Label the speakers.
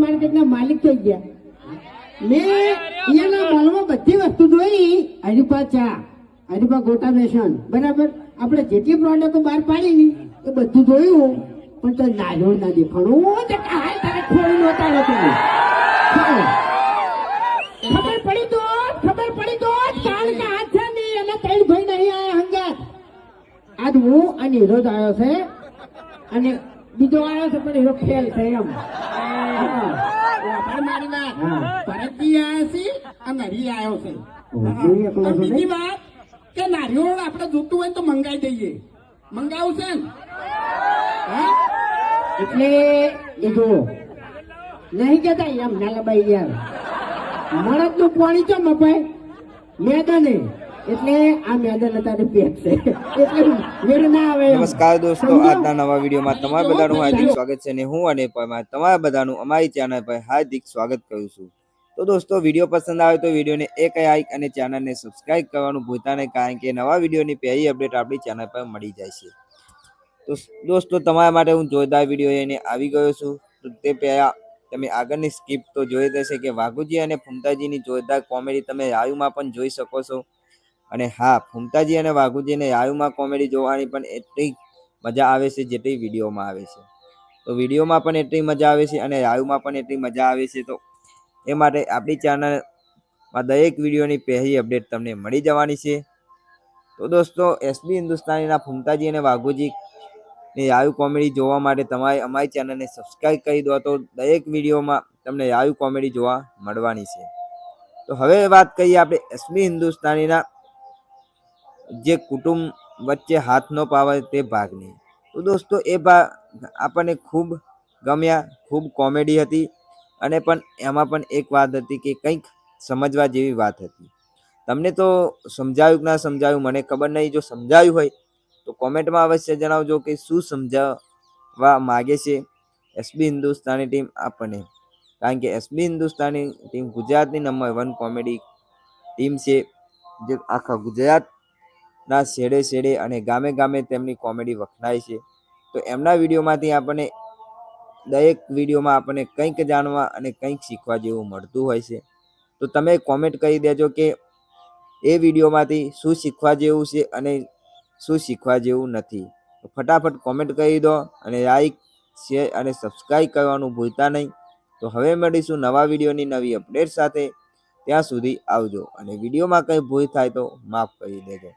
Speaker 1: માર્કેટના માલિક થઈ ગયા। મેં અહીંયાના મોલમાં બધી વસ્તુ જોઈ, હરીફા ચા, હરીફા ગોટા બેસન, બરાબર આપણે જેટલી પ્રોડક્ટો બહાર પાડી ની એ બધું જોયું, પણ તો નારિયેળ ના દેખાણું તો હાલ તારે થોડી નોતાડો તમે ખબર પડી તો કાલ કે હાથ છે ને એના ત્રણ ભાઈ નહીં આયા હંગાત। આજ હું અને હીરો જ આવ્યો છે અને બીજો આવ્યો છે પણ હીરો ફેલ છે એમ।
Speaker 2: મારી વાત ભરતજી આવ્યા છે અને હરી આવ્યો છે। બીજી વાત કે નારિયેળ આપણે જોતું હોય તો મંગાઈ દઈએ, મંગાવું છે ને?
Speaker 1: એટલે એ જુઓ નહીં કેતા એમ ના લબાઈ યાર, મળદ નું પાણી ચો મપાય મેદાને, એટલે આ મેદાન અત્યારે પેક છે એટલે મેળ ના આવે।
Speaker 3: નમસ્કાર દોસ્તો, આજના નવા વિડીયોમાં તમારા બધાનું હાર્દિક સ્વાગત છે ને હું અને તમારા બધાનું અમારી ચેનલ પર હાર્દિક સ્વાગત કરું છું। તો દોસ્તો, વિડીયો પસંદ આવે તો વિડીયોને એક લાઈક અને ચેનલને સબસ્ક્રાઇબ કરવાનું ભૂલતા નહીં, કારણ કે નવા વિડીયોની પહેલી અપડેટ આપણી ચેનલ પર મળી જાય છે। તો દોસ્તો, તમારા માટે હું જોરદાર વિડીયો લઈને આવી ગયો છું। તો તે પહેલા તમે આગળની સ્કીપ તો જોઈ દેશે કે વાઘુજી અને ફૂમતાજીની જોરદાર કોમેડી તમે લાઈવમાં પણ જોઈ શકો છો। અને હા, ફૂમતાજી અને વાઘુજીને લાઈવમાં કોમેડી જોવાની પણ એટલી મજા આવે છે જેટલી વિડીયોમાં આવે છે। તો વિડીયોમાં પણ એટલી મજા આવે છે અને લાઈવમાં પણ એટલી મજા આવે છે। તો એ માટે આપણી ચેનલમાં દરેક વિડીયોની પહેલી અપડેટ તમને મળી જવાની છે। તો દોસ્તો, એસબી હિન્દુસ્તાનીના ફૂમતાજી અને વાઘુજીની લાઈવ કોમેડી જોવા માટે તમારે અમારી ચેનલને સબસ્ક્રાઈબ કરી દો, તો દરેક વિડીયોમાં તમને લાઈવ કોમેડી જોવા મળવાની છે। તો હવે વાત કરીએ આપણે એસબી હિન્દુસ્તાનીના જે કુટુંબ વચ્ચે હાથ ન પાવે તે ભાગની। તો દોસ્તો, એ ભાગ આપણને ખૂબ ગમ્યા, ખૂબ કોમેડી હતી અને પણ એમાં પણ એક વાત હતી કે કંઈક સમજવા જેવી વાત હતી। તમને તો સમજાયું કે ના સમજાયું મને ખબર નહીં, જો સમજાયું હોય તો કોમેન્ટમાં અવશ્ય જણાવજો કે શું સમજાવવા માગે છે એસબી હિન્દુસ્તાની ટીમ આપણને, કારણ કે એસબી હિન્દુસ્તાની ટીમ ગુજરાતની નંબર 1 કોમેડી ટીમ છે, જે આખા ગુજરાતના શેડે શેડે અને ગામે ગામે તેમની કોમેડી વખણાય છે। તો એમના વિડીયોમાંથી આપણને દરેક વિડીયોમાં આપણને કંઈક જાણવા અને કંઈક શીખવા જેવું મળતું હોય છે। તો તમે કોમેન્ટ કરી દેજો કે એ વિડીયોમાંથી શું શીખવા જેવું છે અને શું શીખવા જેવું નથી। તો ફટાફટ કોમેન્ટ કરી દો અને લાઈક, શેર અને સબસ્ક્રાઈબ કરવાનું ભૂલતા નહીં। તો હવે મળીશું નવા વિડીયોની નવી અપડેટ સાથે, ત્યાં સુધી આવજો અને વિડીયોમાં કંઈ ભૂલ થાય તો માફ કરી દેજો।